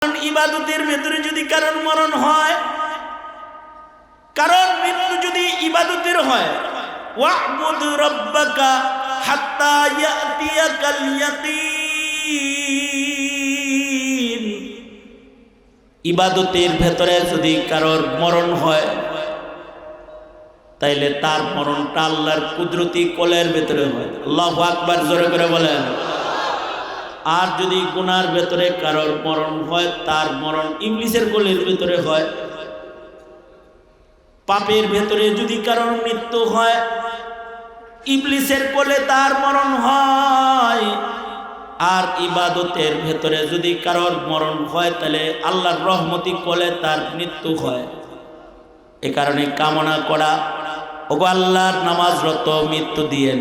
ইবাদতের ভেতরে যদি কারণ মরণ হয়, কারণ মৃত্যু যদি ইবাদতের হয়, ওয়া'বুদ রাব্বাকা হাত্তা ইয়াতিয়াকাল ইয়াকিন, ইবাদতের ভেতরে যদি কারোর মরণ হয় তাইলে তার মরণটা আল্লাহর কুদরতি কোলের ভেতরে হয়। আল্লাহু আকবার, জোরে করে বলেন। আর যদি গুনার ভেতরে কারোর মরণ হয়, তার মরণ ইবলিসের কোলের ভেতরে হয়। পাপের ভেতরে যদি কারোর মৃত্যু হয়, ইবলিসের কোলে তার মরণ হয়। আর ইবাদতের ভেতরে যদি কারোর মরণ হয়, তাহলে আল্লাহর রহমতি কোলে তার মৃত্যু হয়। এ কারণে কামনা করা, ওগো আল্লাহর নামাজরত মৃত্যু দিয়েন,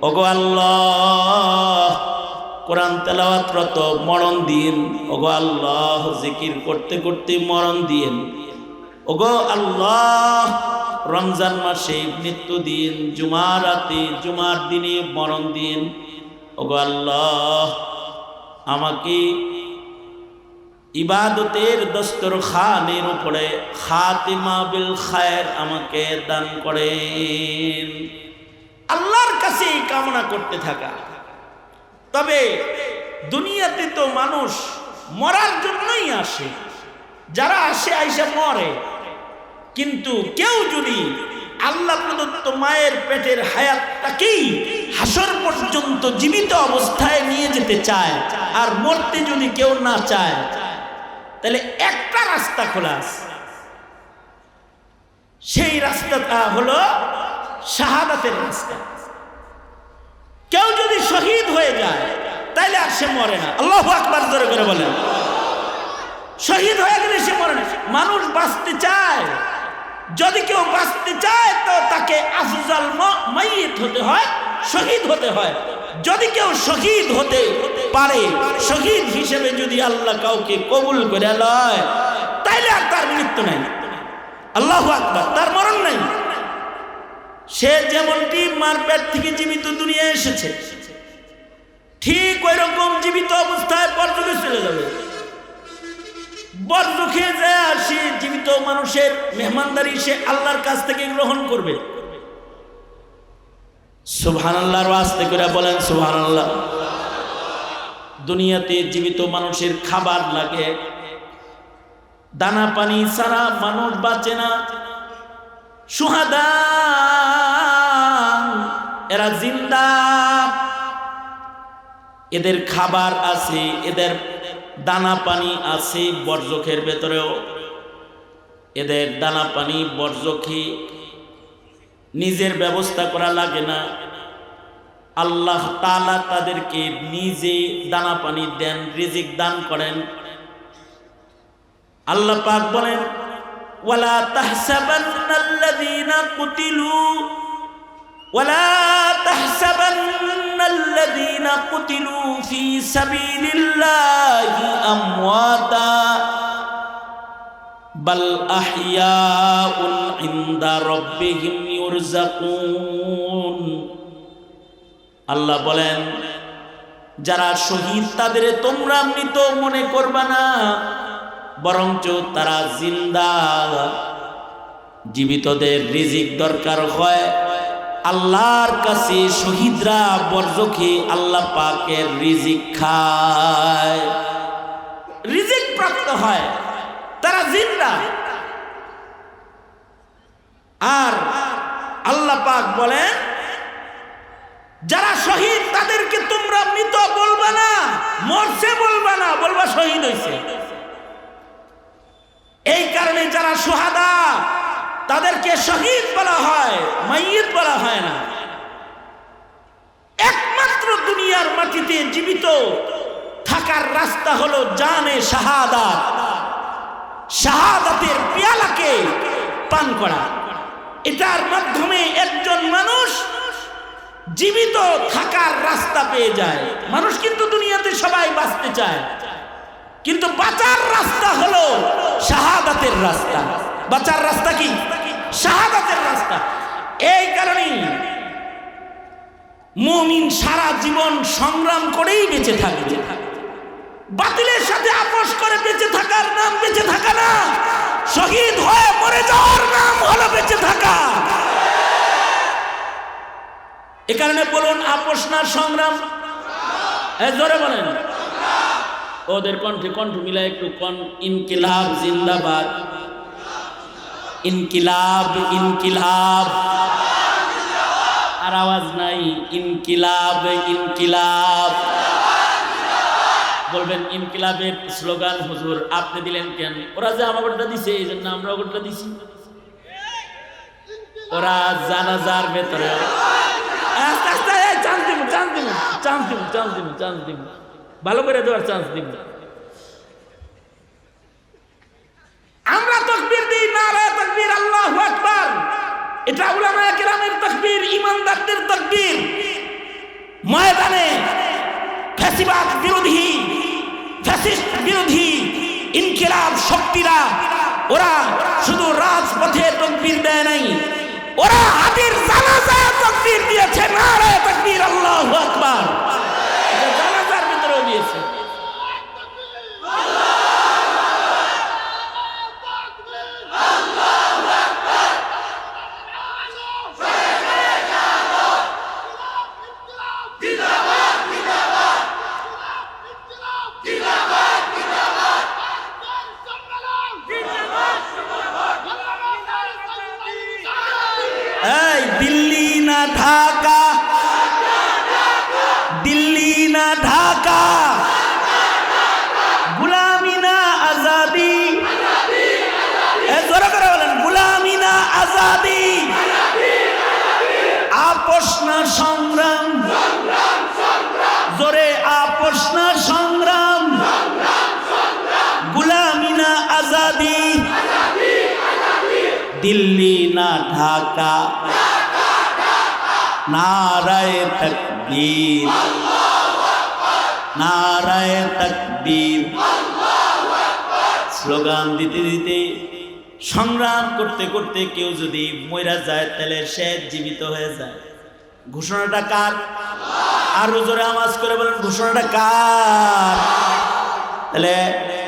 ওগো আল্লাহ কোরআন তেলাওয়াতরত মরণ দিন, ওগো আল্লাহ জিকির করতে করতে মরণ দিন, ওগো আল্লাহ রমজান মাসে মৃত্যু দিন, জুমার রাতে জুমার দিনে মরণ দিন, ওগো আল্লাহ আমাকে ইবাদতের দস্তরখানের উপরে খাতিমা বিল খায়ের আমাকে দান করেন। আল্লাহর কাছে কামনা করতে থাকা। তবে দুনিয়াতে তো মানুষ মরার জন্যই আসে, যারা আসে আইসা মরে। কিন্তু কেউ যদি আল্লাহ প্রদত্ত মায়ের পেটের হায়াতটাকেই হাসর পর্যন্ত জীবিত অবস্থায় নিয়ে যেতে চায়, আর মরতে যদি কেউ না চায়, তাহলে একটা রাস্তা খোলা আছে। সেই রাস্তাটা হলো শাহাদাতের রাস্তা। কেউ যদি শহীদ হয়ে যায় তাহলে আর সে মরে না। আল্লাহু আকবার, জোরে করে বলেন। শহীদ হয়ে গেলে সে মরে না। মানুষ বাঁচতে চায়, যদি কেউ বাঁচতে চায় তো তাকে আফজাল মাইয়িত হতে হয়, শহীদ হতে হয়। যদি কেউ শহীদ হতে পারে, শহীদ হিসেবে যদি আল্লাহ কাউকে কবুল করে লয়, তাইলে আর তার মৃত্যু নাই। আল্লাহু আকবার, তার মরণ নাই। সে যেমনটি মার পেট থেকে জীবিত দুনিয়া এসেছে, ঠিক ওই রকম জীবিত অবস্থায় বরযুগে চলে যাবে। বরযুগে যায় সে জীবিত মানুষের মেহমানদারি সে আল্লাহর কাছ থেকে গ্রহণ করবে। সুবহানাল্লাহর ওয়াস্তে করে বলেন সুবহানাল্লাহ। দুনিয়াতে জীবিত মানুষের খাবার লাগে, দানা পানি ছাড়া মানুষ বাঁচে না। শুহাদা এরা জিন্দা, এদের খাবার আছে, এদের দানা পানি আছে বরযখের ভেতরেও। এদের দানা পানি বরযখে নিজের ব্যবস্থা করা লাগে না, আল্লাহ তাআলা তাদেরকে নিজে দানা পানি দেন, রিজিক দান করেন। আল্লাহ পাক বলেন, ওয়ালা তাহসাবান্নাল্লাযীনা কুতিলু ওয়ালা তাহসাবান্নাল্লাযীনা কুতিলু ফী সাবিলিল্লাহি আমওয়াতা বাল আহইয়াউন ইনদা রাব্বিহিম ইউরযাকুন। আল্লাহ বলেন, যারা শহীদ তাদের তোমরা মৃত মনে করবা না, বরঞ্চ তারা জিন্দা। জীবিতদের রিজিক দরকার হয় আল্লাহর কাছে, শহীদরা বরযখে আল্লাহ পাকের রিজিক খায়, রিজিক প্রাপ্ত হয়, তারা জিন্দা। আর আল্লাহ পাক বলেন, যারা শহীদ তাদেরকে তোমরা মৃত বলবা না, মরছে বলবা না, বলবা শহীদ হইছে। এই কারণে যারা শুহাদা তাদেরকে শহীদ বলা হয়, মাইয়িত বলা হয় না। একমাত্র দুনিয়ার মাটিতে জীবিত থাকার রাস্তা হলো জানে শাহাদাত, শাহাদাতের পেয়ালাকে পান করা। এটার মাধ্যমে একজন মানুষ জীবিত থাকার রাস্তা পেয়ে যায়। মানুষ কিন্তু দুনিয়াতে সবাই বাঁচতে চায়, কিন্তু বাঁচার রাস্তা হলো শাহাদাতের রাস্তা। বাঁচার রাস্তা কি? শাহাদাতের রাস্তা। এই কারণেই মুমিন সারা জীবন সংগ্রাম করেই বেঁচে থাকবে। বাতিলের সাথে আপোষ করে বেঁচে থাকার নাম বেঁচে থাকা না, শহীদ হয়ে মরে যাওয়ার নাম হলো বেঁচে থাকা। এ কারণে বলুন, আপোষ না সংগ্রাম? জোরে বলেন। ওদের কণ্ঠে কণ্ঠ মিলা একটু কোন, ইনকিলাব জিন্দাবাদ, ইনকিলাব ইনকিলাব। আর আওয়াজ নাই, ইনকিলাব ইনকিলাব। বলবেন ইনকিলাবের স্লোগান হুজুর আপনি দিলেন কেন? ওরা যে আমারটা দিছে এই জন্য আমরা ওটা দিছি। ওরা জানাজার ভেতরে চান্স দিব, ভালো করে দেওয়ার চান্স দিব। আমরা তাকবীর দিই, নারে তাকবীর, আল্লাহু আকবার। এটা উলামায়ে কেরামের তাকবীর, ইমানদারদের তাকবীর। ময়দানে ফ্যাসিবাদ বিরোধী, ফ্যাসিস্ট বিরোধী ইনকিলাব শক্তিরা ওরা শুধু রাজপথে তাকবীর দেয় নাই, ওরা হাদির জানাজায় তাকবীর দিয়েছে, নারে তাকবীর, আল্লাহু আকবার। জানাজার ভিতরেও দিয়েছে। দিল্লি না ঢাকা, দিল্লি না ঢাকা, গুলামি না আজাদি। জোরে করে বলেন, গুলামি না আজাদি, আপোষ না সংগ্রাম। জোরে, আপোষ না সংগ্রাম, গুলামি না আজাদি, দিল্লি না ঢাকা, নারায়ে তাকবীর, নারায়ে তাকবীর। স্লোগান দিতে দিতে, সংগ্রাম করতে করতে কেউ যদি মইরা যায় তাহলে সে জীবিত হয়ে যায়। ঘোষণাটা কার? আরো জোরে আওয়াজ করে বলেন, ঘোষণাটা কার? তাহলে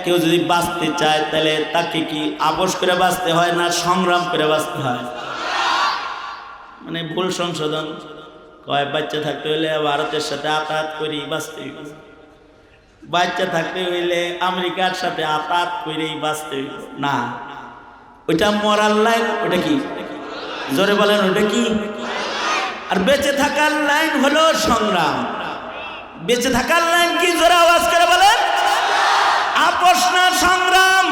কেউ যদি বাঁচতে চায় তাহলে তাকে কি আপোষ করে বাঁচতে হয় না সংগ্রাম করে বাঁচতে হয়? মানে ভুল সংশোধন, কয় বাচ্চা থাকতে হইলে ভারতের সাথে আতাত করি বাঁচতে হইব, বাচ্চা থাকতে হইলে আমেরিকার সাথে আতাত করেই বাঁচতে হইব না। ওইটা মরার লাইন। ওটা কি? জোরে বলেন, ওটা কি? আর বেঁচে থাকার লাইন হলো সংগ্রাম। বেঁচে থাকার লাইন কি? জোরে আওয়াজ করে বলেন, আপোষ না সংগ্রাম,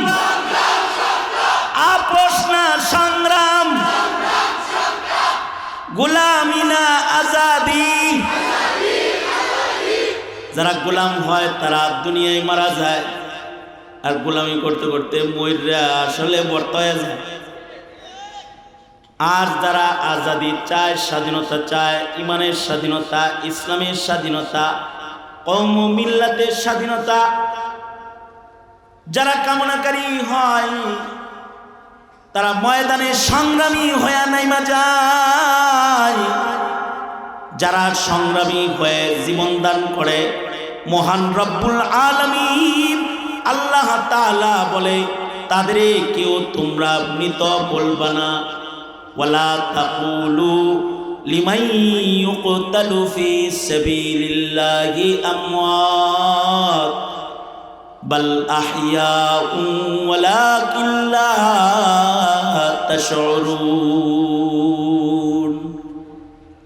আপোষ না সংগ্রাম, গোলামি না আজাদি। যারা গোলাম হয় তারা দুনিয়ায় মারা যায়, আর গোলামি করতে করতে মইরা আসলে মরতে হয়ে যায়। আর যারা আজাদি চায়, স্বাধীনতা চায়, ইমানের স্বাধীনতা, ইসলামের স্বাধীনতা, কওম ও মিল্লাতের স্বাধীনতা যারা কামনাকারী হয় তারা ময়দানে সংগ্রামী হয়ে নাইমা যায়। যারা সংগ্রামী হয়ে জীবন দান করে, মহান রব্বুল আলামিন আল্লাহ তাআলা বলে তাদের কেউ তোমরা মৃত বলবা না। ওয়ালা তাকুলু লিমান ইউকতালু ফি সাবিলিল্লাহি আমওয়াত বাল আহইয়াউ ওয়ালাকিন লা তাশউরুন।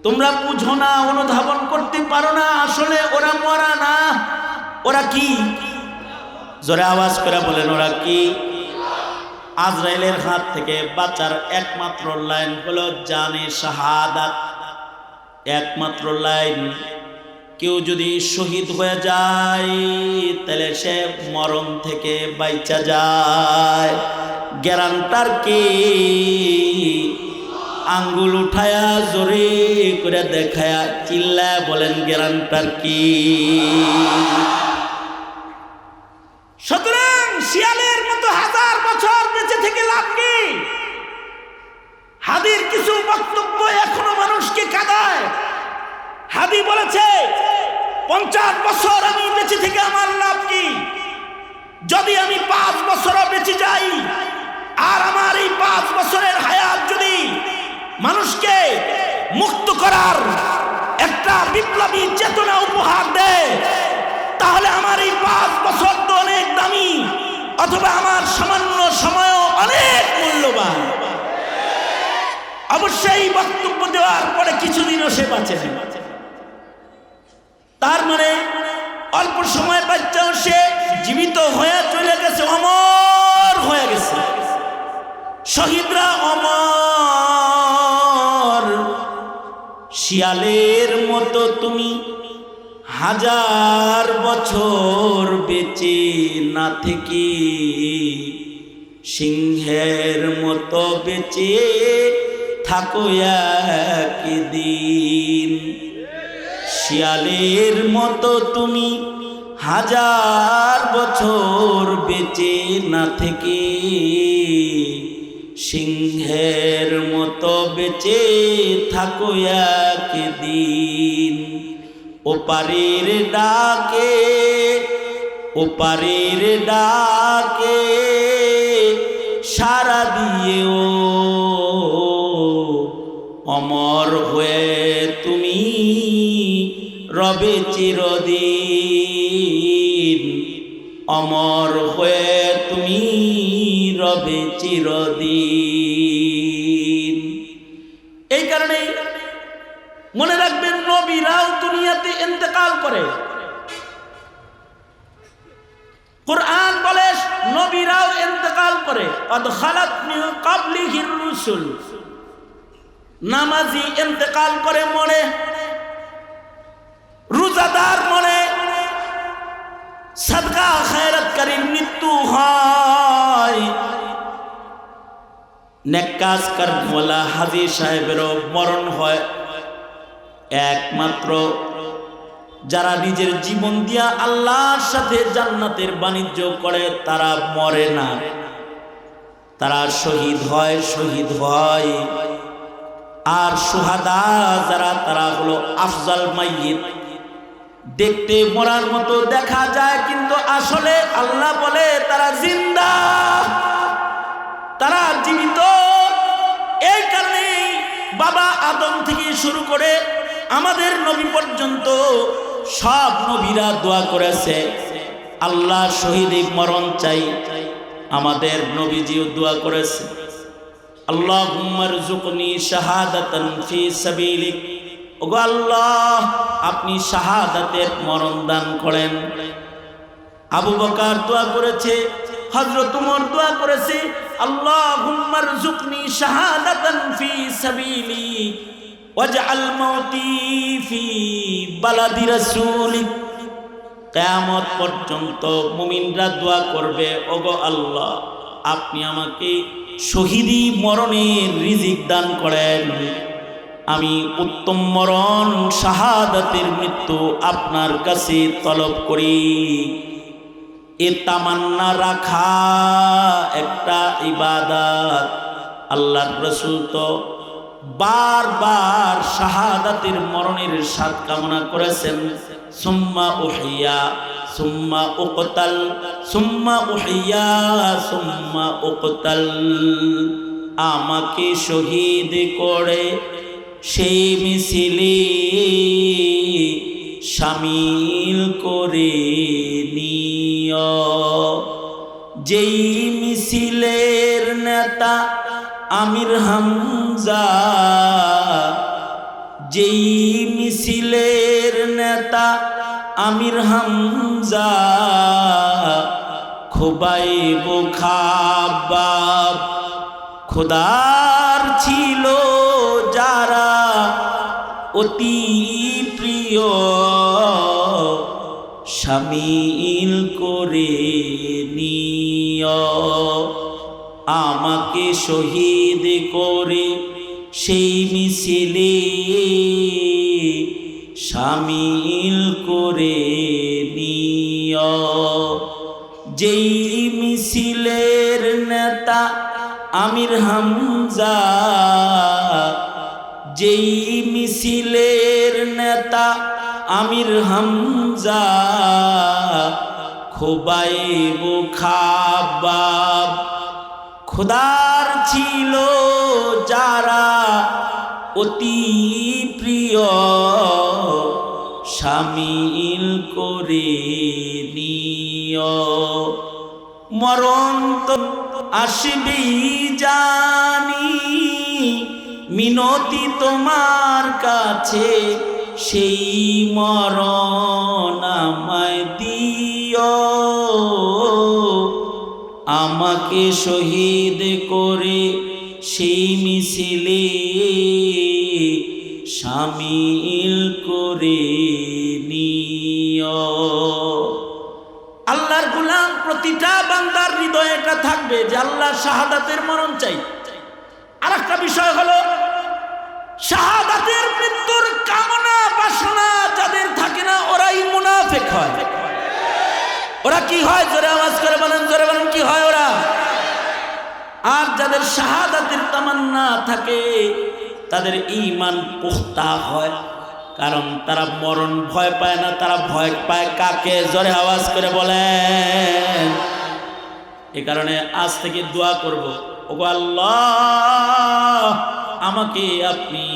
তোমরা বুঝো না, অনুধাবন করতে পারো না, আসলে ওরা মরা না। ওরা কি? জোরে আওয়াজ করে বলেন, ওরা কি? আজরাইলের হাত থেকে বাঁচার একমাত্র লাইন হলো জানে শাহাদাত। একমাত্র লাইন। কেউ যদি শহীদ হয়ে যায় তাহলে সে মরণ থেকে বাইচা যায়। গ্যারান্টার কে? আঙ্গুল উঠায়া জোরে করে দেখায়া চিল্লায় বলেন গ্যারান্টার কি? সুতরাং শিয়ালের মতো হাজার বছর বেঁচে থেকে লাভ কি? হাদির কিছু বক্তব্য এখনো মানুষকে কাঁদায়। হাদি বলেছে 50 বছর আমি বেঁচে থেকে আমার লাভ কি? যদি আমি 5 বছরও বেঁচে যাই আর আমার এই 5 বছরের হায়াত যদি মানুষকে মুক্ত করার একটা বিপ্লবী চেতনা উপহার দেয়, তাহলে আমার এই 5 বছর তো অনেক দামি, অথবা আমার সামান্য সময়ও অনেক মূল্যবান। অবশ্যই বক্তব্য দেওয়ার পরে কিছুদিনও সে বাঁচে না, তার মানে অল্প সময় বাচ্চাও সে জীবিত হয়ে চলে গেছে, অমর হয়ে গেছে। শহীদরা অমর, শিয়ালের মতো তুমি 1000 বছর বেঁচে না থেকে সিংহের মতো বেঁচে থাকো একদিন। শিয়ালের মতো তুমি 1000 বছর বেঁচে না থেকে সিংহের মতো বেঁচে থাকো একদিন। ওপারের ডাকে, ওপারের ডাকে সাড়া দিয়েও অমর হয়ে তুমি রবে চিরদিন, অমর হয়ে তুমি রবে চিরদিন। এই কারণে মনে রাখবেন, নবীরাও দুনিয়াতে ইন্তেকাল করে। কুরআন বলে নবীরাও ইন্তেকাল করে। কদ খালাত মিন ক্বাবলিহির রুসুল, নামাজি ইন্তেকাল করে মরে, রোজাদার মরে, সাদকা খায়রাতকারীর মৃত্যু হয়, নেক কাজ করাওয়ালা হাজী সাহেবেরও মরণ হয়। একমাত্র যারা নিজের জীবন দিয়া আল্লাহর সাথে জান্নাতের বাণিজ্য করে তারা মরে না, তারা শহীদ হয়, শহীদ হয়। আর শুহাদা যারা, তারা হলো আফজাল মাইয়িত। দেখতে মরার মতো দেখা যায়, কিন্তু আসলে আল্লাহ বলে তারা জিন্দা, তারা জীবিত। এই কারণে বাবা আদম থেকে শুরু করে আমাদের নবী পর্যন্ত সব নবীরা দোয়া করেছে, আল্লাহ শহীদ মরণ চাই। আমাদের নবীজিও দোয়া করেছে, আল্লাহুম্মা রযুকনি শাহাদাতান ফি সাবিলিক। ওগো আল্লাহ, আপনি শাহাদাতের মরণ দান করেন। আবু বকর দোয়া করেছে, হযরত ওমর দোয়া করেছে, আল্লাহুম্মা রযুকনি শাহাদাতান ফি সাবিলি ওয়াজআল মাউতি ফি বালাদি রাসূলিক। কিয়ামত পর্যন্ত মুমিনরা দোয়া করবে, ওগো আল্লাহ, আপনি আমাকে শহীদি মরণের রিজিক দান করেন, আমি উত্তম মরণ শাহাদাতের মৃত্যু আপনার কাছে তলব করি। এ তামান্না রাখা একটা ইবাদত। আল্লাহর রাসূল তো বারবার শাহাদাতের মরণের স্বাদ কামনা করেছেন। সুম্মা উহিয়া সুম্মা উকতাল, সুম্মা উহিয়া সুম্মা উকতাল। আমাকে শহীদ করে সেই মিছিলে শামিল করে নিও। যেই মিছিলের নেতা আমির হামজা, যেই মিছিলের নেতা আমির হামজা, খুবাইব খাবাব খোদার ছিল যারা অতি প্রিয়, শামিল করে নিও। আমাকে শহীদ করে সেই মিছিলে শামিল করে নিও। যেই মিছিলের নেতা আমির হামজা, যেই মিছিলের নেতা আমির হামজা, খুবাইব খাবাব খোদার ছিল যারা অতি প্রিয় শামিল করে নিও। মরণ তো আসবেই জানি, মিনতি তোমার কাছে সেই মরণ আমায় দিও। আমাকে শহীদ করে সেই মিছিলে শামিল করে নিও। আল্লাহর গোলাম প্রতিটা বান্দার হৃদয়ে এটা থাকবে যে আল্লাহ শাহাদাতের মরণ চাই। আর একটা বিষয় হলো শাহাদাতের মৃত্যুর কামনা বাসনা যাদের থাকে না ওরাই মুনাফিক হয়। ওরা কি হয়? জোরে আওয়াজ করে বলেন, জোরে বলেন, কি হয় ওরা? আর যাদের শাহাদাতের তামান্না থাকে তাদের ঈমান পুখতা হয়, কারণ তারা মরণ ভয় পায় না, তারা ভয় পায় কাকে? জোরে আওয়াজ করে বলেন। এই কারণে আজ থেকে দোয়া করব, ওগো আল্লাহ আমাকে আপনি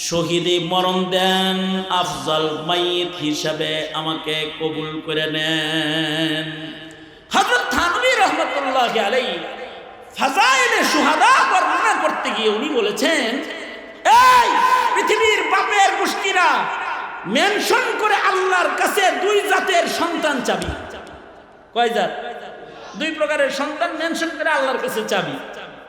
শহীদে মরণ দেন, আফজাল মাইয়িত হিসাবে আমাকে কবুল করে নেন। হযরত থানভী রাহমাতুল্লাহি আলাইহি ফাযাইলে শুহাদা বর্ণনা করতে গিয়ে উনি বলেছেন, এই পৃথিবীর বাপের গোষ্ঠীরা মেনশন করে আল্লাহর কাছে দুই জাতের সন্তান চাবি। কয় জাত? দুই প্রকারের সন্তান মেনশন করে আল্লাহর কাছে চাবি।